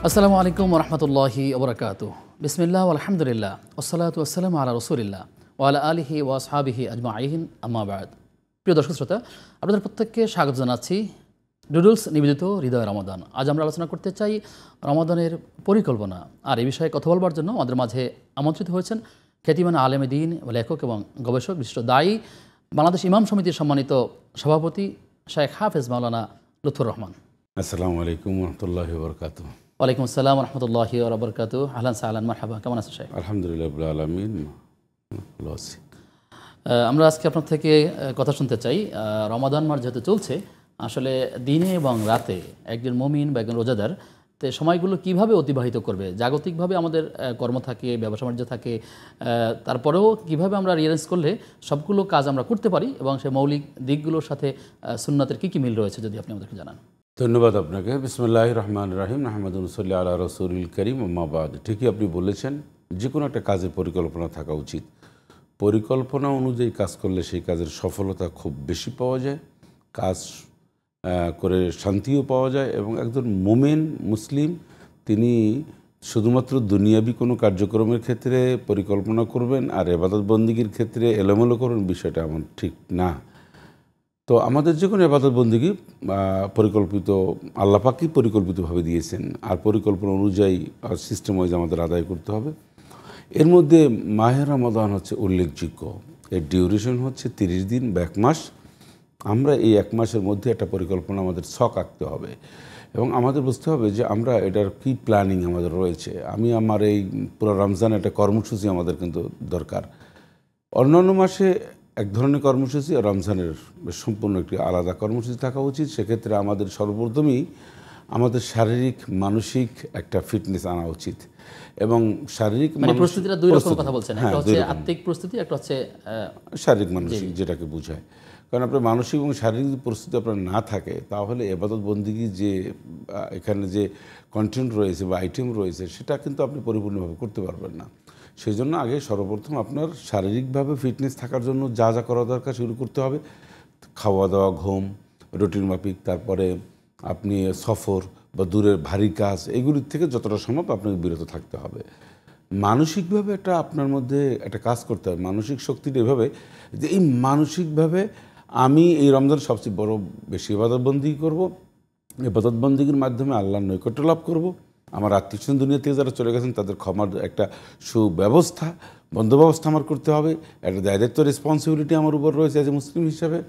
আসসালামু আলাইকুম ওরহমতুল্লাহি ওবরাকাতুহ। বিসমিল্লাহ আলহামদুলিল্লাহ ওসসালাতু ওয়াসসালামু আলা রাসূলিল্লাহ ওয়া আলা আলিহি ওয়া আসহাবিহি আজমাইন, আম্মা বা'দ। প্রিয় দর্শক শ্রোতা, আপনাদের প্রত্যেককে স্বাগত জানাচ্ছি ডুডলস নিবেদিত হৃদয় রমাদান। আজ আমরা আলোচনা করতে চাই রমাদানের পরিকল্পনা, আর এই বিষয়ে কথা বলবার জন্য আমাদের মাঝে আমন্ত্রিত হয়েছেন খ্যাতিমান আলেমে দ্বীন, লেখক এবং গবেষক, বিশিষ্ট দায়ী, বাংলাদেশ ইমাম সমিতির সম্মানিত সভাপতি শেখ হাফেজ মাওলানা লুৎফর রহমান। আসসালামু আলাইকুম রহমতুল্লাহি ওয়া বারাকাতুহু। ওয়ালাইকুম আসসালাম রহমতুল্লাহি ওয়া বারাকাতুহু। আহলান সাহলান মারহাবা, কেমন আছেন শেখ? আলহামদুলিল্লাহ রাব্বিল আলামিন, ভালো আছি। আমরা আজকে আপনার থেকে কথা শুনতে চাই, রমাদান মাস যেহেতু চলছে, আসলে দিনে এবং রাতে একজন মুমিন বা একজন রোজাদার সময়গুলো কিভাবে অতিবাহিত করবে? জাগতিকভাবে আমাদের কর্ম থাকে, ব্যবসা বাণিজ্য থাকে, তারপরেও কিভাবে আমরা রিয়ারেঞ্জ করলে সবগুলো কাজ আমরা করতে পারি এবং সেই মৌলিক দিকগুলোর সাথে সুন্নাতের কী কী মিল রয়েছে, যদি আপনি আমাদেরকে জানান। ধন্যবাদ আপনাকে। বিসমিল্লাহির রহমানির রহিম, আহমদুন সাল্লি আলা রাসূলিল কারীম, আম্মা বা'দ। ঠিকই আপনি বলেছেন, যে কোনো একটা কাজের পরিকল্পনা থাকা উচিত। পরিকল্পনা অনুযায়ী কাজ করলে সেই কাজের সফলতা খুব বেশি পাওয়া যায়, কাজ করে শান্তিও পাওয়া যায়, এবং একজন মুমিন মুসলিম তিনি শুধুমাত্র দুনিয়াবি কোনো কার্যক্রমের ক্ষেত্রে পরিকল্পনা করবেন আর ইবাদত বন্দেগীর ক্ষেত্রে এলোমেলো করবেন, বিষয়টা এমন ঠিক না। তো আমাদের যে কোনো ইবাদত বন্দেগী পরিকল্পিত, আল্লাহ পাকই পরিকল্পিতভাবে দিয়েছেন, আর পরিকল্পনা অনুযায়ী সিস্টেম ওয়াইজ আমাদের আদায় করতে হবে। এর মধ্যে মাহে রমাদান হচ্ছে উল্লেখযোগ্য। এর ডিউরেশন হচ্ছে 30 দিন বা 1 মাস। আমরা এই 1 মাসের মধ্যে একটা পরিকল্পনা আমাদের ছক আঁকতে হবে এবং আমাদের বুঝতে হবে যে আমরা এটার কী প্ল্যানিং আমাদের রয়েছে। আমি আমার এই পুরো রমজান একটা কর্মসূচি আমাদের কিন্তু দরকার। অন্যান্য মাসে এক ধরনের কর্মসূচি, আর রমজানের সম্পূর্ণ একটি আলাদা কর্মসূচি থাকা উচিত। সেক্ষেত্রে আমাদের সর্বপ্রথমই আমাদের শারীরিক মানসিক একটা ফিটনেস আনা উচিত, এবং শারীরিক প্রস্তুতিটা দুই রকম কথা বলছেন, একটা হচ্ছে আত্মিক প্রস্তুতি, একটা হচ্ছে শারীরিক মানসিক, যেটাকে বোঝায়। কারণ আপনার মানসিক এবং শারীরিক প্রস্তুতি আপনার না থাকে, তাহলে ইবাদত বন্দেগী যে এখানে যে কন্টেন্ট রয়েছে বা আইটেম রয়েছে, সেটা কিন্তু আপনি পরিপূর্ণভাবে করতে পারবেন না। সেই জন্য আগে সর্বপ্রথম আপনার শারীরিকভাবে ফিটনেস থাকার জন্য যা যা করা দরকার শুরু করতে হবে। খাওয়া দাওয়া, ঘুম, রুটিন মাফিক, তারপরে আপনি সফর বা দূরের ভারী কাজ, এগুলির থেকে যতটা সম্ভব আপনাকে বিরত থাকতে হবে। মানসিকভাবে একটা আপনার মধ্যে একটা কাজ করতে হবে, মানসিক শক্তিটা এভাবে যে এই মানসিকভাবে আমি এই রমজান সবচেয়ে বড় বেশি ইবাদত বন্দেগী করব, ইবাদত বন্দেগীর মাধ্যমে আল্লাহর নৈকট্য লাভ করব। আমার আত্মীয়স্বজন দুনিয়া থেকে যারা চলে গেছেন তাদের ক্ষমার একটা সুব্যবস্থা, বন্দোবস্ত আমার করতে হবে। একটা দায়িত্ব, রেসপন্সিবিলিটি আমার উপর রয়েছে এজ এ মুসলিম হিসাবে।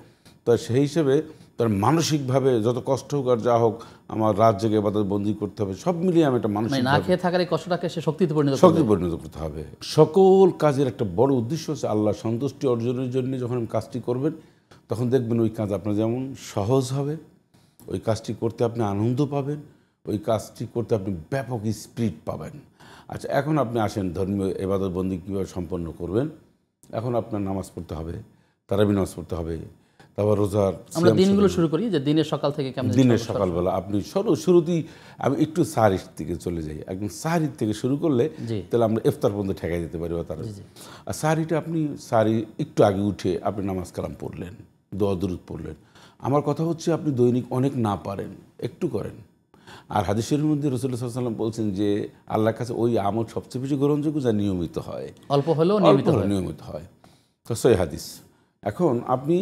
তো সেই হিসেবে তার মানসিকভাবে যত কষ্ট হোক আর যা হোক, আমার রাত জেগে ইবাদত বন্দেগী করতে হবে। সব মিলিয়ে আমি একটা মানসিক না খেয়ে থাকার এই কষ্টটাকে সে শক্তিতে পরিণত করতে হবে। সকল কাজের একটা বড় উদ্দেশ্য হচ্ছে আল্লাহ সন্তুষ্টি অর্জনের জন্য। যখন কাজটি করবেন তখন দেখবেন ওই কাজ আপনার যেমন সহজ হবে, ওই কাজটি করতে আপনি আনন্দ পাবেন, ওই কাজটি করতে আপনি ব্যাপক স্পিরিট পাবেন। আচ্ছা, এখন আপনি আসেন ধর্মীয় ইবাদত বন্দেগী কীভাবে সম্পন্ন করবেন। এখন আপনার নামাজ পড়তে হবে, তারাবি নামাজ পড়তে হবে, তারপর রোজার আমরা দিনগুলো শুরু করি যে দিনের সকাল থেকে কেমন? দিনের সকালবেলা আপনি শুরুতেই আমি একটু সাহারির থেকে চলে যাই। একদম সাহারির থেকে শুরু করলে তাহলে আমরা ইফতার পর্যন্ত ঠেকাই দিতে পারি। আর সাহারিটা আপনি সাহারি একটু আগে উঠে আপনি নামাজ কালাম পড়লেন, দোয়া দুরূদ পড়লেন। আমার কথা হচ্ছে আপনি দৈনিক অনেক না পারেন, একটু করেন। আর হাদিসের মধ্যে রাসূলুল্লাহ সাল্লাল্লাহু আলাইহি ওয়াসাল্লাম বলছেন যে আল্লাহর কাছে ওই আমল সবচেয়ে বেশি গ্রহণযোগ্য যা নিয়মিত হয়, অল্প হলেও নিয়মিত হয়। তো সেই হাদিস। এখন আপনি,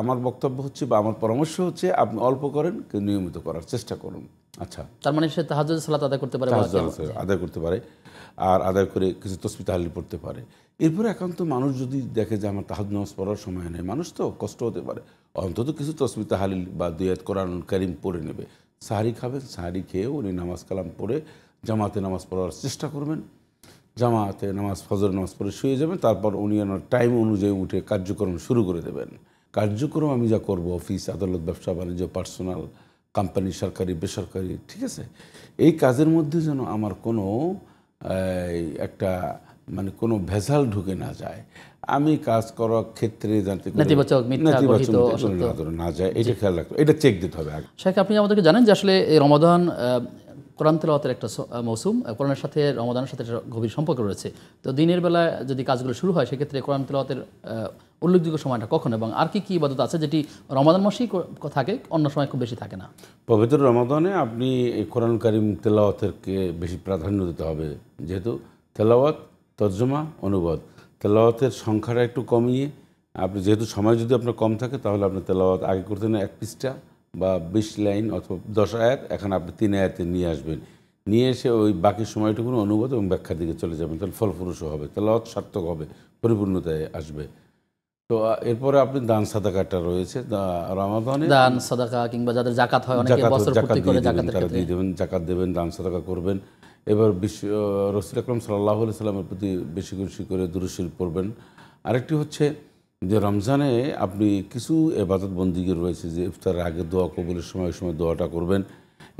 আমার বক্তব্য হচ্ছে বা আমার পরামর্শ হচ্ছে আপনি অল্প করেন কিন্তু নিয়মিত করার চেষ্টা করুন। আচ্ছা, তার মানে সে তাহাজ্জুদ সালাত আদায় করতে পারে, আদায় করতে পারে, আর আদায় করে কিছু তাসবিহ তাহলিল পড়তে পারে। এরপরে একান্ত মানুষ যদি দেখে যে আমার তাহাজ্জুদ নামাজ পড়ার সময় নেই, মানুষ তো কষ্ট হতে পারে, অন্তত কিছু তাসবিহ তাহলিল বা 2 আয়াত কোরআনুল কারীম পড়ে নেবে। সাহারি খাবেন, সাহারি খেয়ে উনি নামাজ কালাম পড়ে জামাতে নামাজ পড়ার চেষ্টা করবেন। জামাতে নামাজ, ফজর নামাজ পড়ে শুয়ে যাবেন। তারপর উনি ওনার টাইম অনুযায়ী উঠে কার্যক্রম শুরু করে দেবেন। কার্যক্রম আমি যা করব, অফিস আদালত, ব্যবসা বাণিজ্য, পার্সোনাল, কোম্পানি, সরকারি বেসরকারি, ঠিক আছে, এই কাজের মধ্যে যেন আমার কোনো একটা মানে কোনো ভেজাল ঢুকে না যায়। আমি কাজ করার ক্ষেত্রে জানতে নেতিবাচক না যায়, এটা খেয়াল রাখতে, এটা চেক দিতে হবে আগে। শেখ, আপনি আমাদেরকে জানেন যে আসলে এই রমাদান কোরআন তেলাওয়াতের একটা মৌসুম, কোরআনের সাথে রমাদানের সাথে একটা গভীর সম্পর্ক রয়েছে। তো দিনের বেলায় যদি কাজগুলো শুরু হয় সেক্ষেত্রে কোরআন তেলাওয়াতের উল্লেখযোগ্য সময়টা কখন এবং আর কি ইবাদত আছে যেটি রমাদান মাসেই থাকে, অন্য সময় খুব বেশি থাকে না? পবিত্র রমাদানে আপনি এই কোরআন কারিম তেলাওয়াতেরকে বেশি প্রাধান্য দিতে হবে, যেহেতু তেলাওয়াত, তর্জমা, অনুবাদ, তেলাওয়াতের সংখ্যাটা একটু কমিয়ে আপনি, যেহেতু সময় যদি আপনার কম থাকে তাহলে আপনি তেলাওয়াত আগে করতেন 1 পৃষ্ঠা বা 20 লাইন অথবা 10 আয়াত, এখন আপনি 3 আয়াতে নিয়ে আসবেন, নিয়ে এসে ওই বাকি সময়টুকু অনুবাদ এবং ব্যাখ্যার দিকে চলে যাবেন, তাহলে ফলপ্রসূ হবে, তেলাওয়াত সার্থক হবে, পরিপূর্ণতায় আসবে। তো এরপরে আপনি দান সাদাকাটা রয়েছে রমাদানে, দান সাদাকা কিংবা যাদের জাকাত হয়, অনেকে বছর পূর্তি করে জাকাতের তারা ক্ষেত্রে দিয়ে দেবেন, জাকাত দেবেন, দান সাদাকা করবেন। এবার রাসূল আকরাম সাল্লাল্লাহু আলাইহি সাল্লামের প্রতি বেশি বেশি করে দুরূদ শরীফ পড়বেন। আরেকটি হচ্ছে যে রমজানে আপনি কিছু ইবাদত বন্দিগি রয়েছে, যে ইফতারের আগে দোয়া কবুলের সময় সময় দোয়াটা করবেন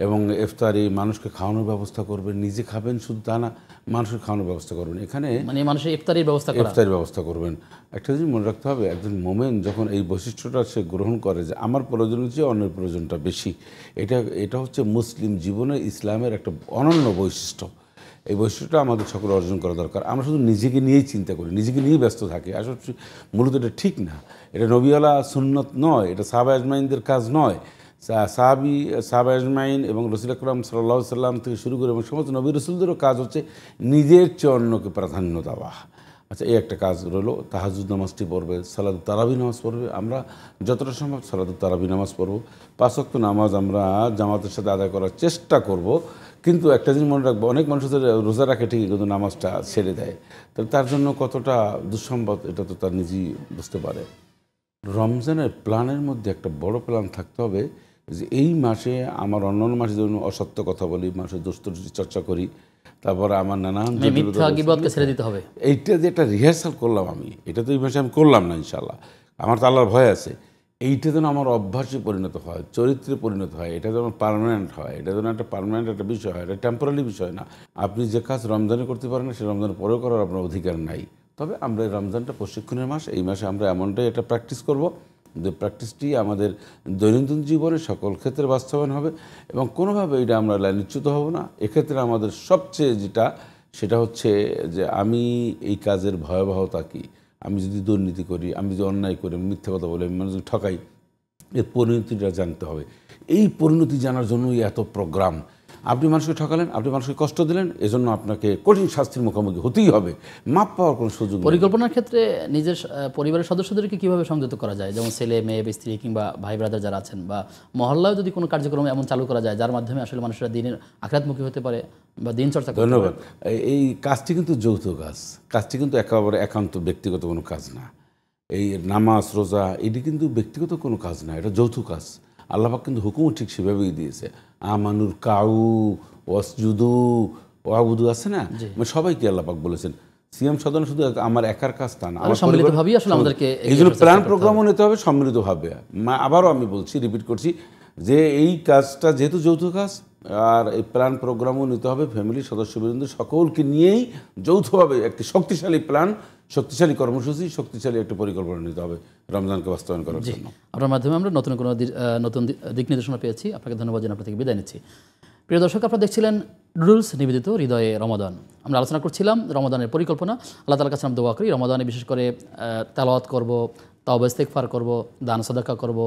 এবং ইফতারে মানুষকে খাওয়ানোর ব্যবস্থা করবেন, নিজে খাবেন শুধু তা না, মানুষের খাওয়ানোর ব্যবস্থা করবেন। এখানে মানে মানুষের ইফতারির ব্যবস্থা করবেন। একটা জিনিস মনে রাখতে হবে, একজন মোমেন যখন এই বৈশিষ্ট্যটা সে গ্রহণ করে যে আমার প্রয়োজনের চেয়ে অন্যের প্রয়োজনটা বেশি, এটা হচ্ছে মুসলিম জীবনে ইসলামের একটা অনন্য বৈশিষ্ট্য। এই বৈশিষ্ট্যটা আমাদের সকলে অর্জন করা দরকার। আমরা শুধু নিজেকে নিয়েই চিন্তা করি, নিজেকে নিয়েই ব্যস্ত থাকি, আসলে মূলত এটা ঠিক না। এটা নবীওয়ালা সুন্নত নয়, এটা সাহাবা আজমাইনদের কাজ নয়। সাহাবা আজমাইন এবং রাসূল আকরাম সাল্লাল্লাহু আলাইহি সাল্লাম থেকে শুরু করে এবং সমস্ত নবী রাসূলদেরও কাজ হচ্ছে নিজের চেয়ে অন্যকে প্রাধান্য দেওয়া। আচ্ছা, এই একটা কাজ রইলো। তাহাজ্জুদ নামাজটি পড়বে, সালাতুত তারাবি নামাজ পড়বে, আমরা যতটা সম্ভব সালাতুত তারাবি নামাজ পড়ব, 5 ওয়াক্ত নামাজ আমরা জামাতের সাথে আদায় করার চেষ্টা করব। কিন্তু একটা জিনিস মনে রাখবো, অনেক মানুষ রোজা রাখে ঠিকই, কিন্তু নামাজটা ছেড়ে দেয়, তাহলে তার জন্য কতটা দুঃসম্বাদ এটা তো তার নিজেই বুঝতে পারে। রমজানের প্ল্যানের মধ্যে একটা বড় প্ল্যান থাকতে হবে যে এই মাসে আমার অন্যান্য মাসে যেমন অসত্য কথা বলি, মাসে দোস্ত চর্চা করি, তারপরে আমার নানান ছেড়ে দিতে হবে। এইটা যে একটা রিহার্সাল করলাম আমি, এটা তো এই মাসে আমি করলাম না ইনশাল্লাহ, আমার তো আল্লাহর ভয় আছে। এইটা যেন আমার অভ্যাসে পরিণত হয়, চরিত্রে পরিণত হয়, এটা যেন পার্মানেন্ট হয়, এটা যেন একটা পার্মানেন্ট একটা বিষয় হয়, এটা টেম্পোরারি বিষয় না। আপনি যে কাজ রমজানে করতে পারেন না, সে রমজানের পরেও করার আপনার অধিকার নাই। তবে আমরা এই রমজানটা প্রশিক্ষণের মাস, এই মাসে আমরা এমনটাই এটা প্র্যাকটিস করব যে প্র্যাকটিসটি আমাদের দৈনন্দিন জীবনে সকল ক্ষেত্রে বাস্তবায়ন হবে এবং কোনোভাবে এটা আমরা লাইনচ্যুত হব না। এক্ষেত্রে আমাদের সবচেয়ে সেটা হচ্ছে যে আমি এই কাজের ভয়াবহতা কী, আমি যদি দুর্নীতি করি, আমি যদি অন্যায় করি, মিথ্যা কথা বলি, আমি মানুষকে ঠকাই, এর পরিণতিটা জানতে হবে। এই পরিণতি জানার জন্যই এত প্রোগ্রাম। আপনি মানুষকে ঠকালেন, আপনি মানুষকে কষ্ট দিলেন, এজন্য আপনাকে কঠিন শাস্তির মুখোমুখি হতেই হবে, মাপ পাওয়ার কোনো সুযোগ নেই। পরিকল্পনার ক্ষেত্রে নিজের পরিবারের সদস্যদেরকে কীভাবে সংযুক্ত করা যায়, যেমন ছেলে মেয়ে স্ত্রী কিংবা ভাই ব্রাদার যারা আছেন, বা মহল্লায় যদি কোনো কার্যক্রম এমন চালু করা যায় যার মাধ্যমে আসলে মানুষরা দিনের আখিরাতমুখী হতে পারে বা দিন চর্চা করতে পারে। ধন্যবাদ। এই কাজটি কিন্তু যৌথ কাজটি কিন্তু একেবারে একান্ত ব্যক্তিগত কোনো কাজ না। এই নামাজ রোজা এটি কিন্তু ব্যক্তিগত কোনো কাজ না, এটা যৌথ কাজ। আল্লাহ পাক কিন্তু হুকুমও ঠিক সেভাবেই দিয়েছে। আমানুর কাউ ওয়াসজুদু ওয়াবুদু আছে না, মানে সবাইকে আল্লাহ পাক বলেছেন। সিয়াম সাধনা শুধু আমার একার কাজ তা না, সম্মিলিতভাবেই আসলে আমাদেরকে এই জন্য প্ল্যান প্রোগ্রামও নিতে হবে সম্মিলিতভাবে। আবারও আমি বলছি, রিপিট করছি যে এই কাজটা যেহেতু যৌথ কাজ, আর এই প্ল্যান প্রোগ্রামও নিতে হবে ফ্যামিলির সদস্যবৃন্দ সকলকে নিয়েই যৌথভাবে একটি শক্তিশালী প্ল্যান, শক্তিশালী কর্মসূচি, শক্তিশালী একটা পরিকল্পনা নিতে হবে রমজানকে বাস্তবায়ন করার জন্য। আপনার মাধ্যমে আমরা নতুন দিক নির্দেশনা পেয়েছি। আপনাকে ধন্যবাদ জানিয়ে আপনার থেকে বিদায় নিচ্ছি। প্রিয় দর্শক, আপনারা দেখছিলেন রুলস নিবেদিত হৃদয়ে রমাদান। আমরা আলোচনা করছিলাম রমাদানের পরিকল্পনা। আল্লাহ তাআলার কাছে আমরা দোয়া করি রমাদানে বিশেষ করে তেলাওয়াত করব, তাওবা ইস্তেগফার করব, দান সাদাকা করব,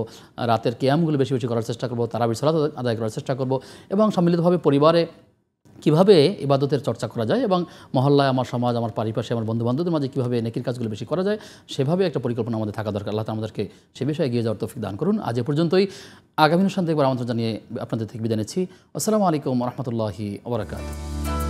রাতের কিয়ামগুলো বেশি বেশি করার চেষ্টা করব, তারাবির সালাত আদায় করার চেষ্টা করব এবং সম্মিলিতভাবে পরিবারে কীভাবে ইবাদতের চর্চা করা যায় এবং মহল্লায়, আমার সমাজ, আমার পারিপাশে, আমার বন্ধুবান্ধবদের মাঝে কীভাবে নেকির কাজগুলো বেশি করা যায় সেভাবে একটা পরিকল্পনা আমাদের থাকা দরকার। আল্লাহ আমাদেরকে সে বিষয়ে এগিয়ে যাওয়ার তৌফিক দান করুন। আজ এ পর্যন্তই। আগামী অনুষ্ঠান থেকে আমন্ত্রণ জানিয়ে আপনাদের থেকে বিদায় নিচ্ছি। আসসালামু আলাইকুম ওয়া রাহমাতুল্লাহি ওয়া বারাকাতুহু।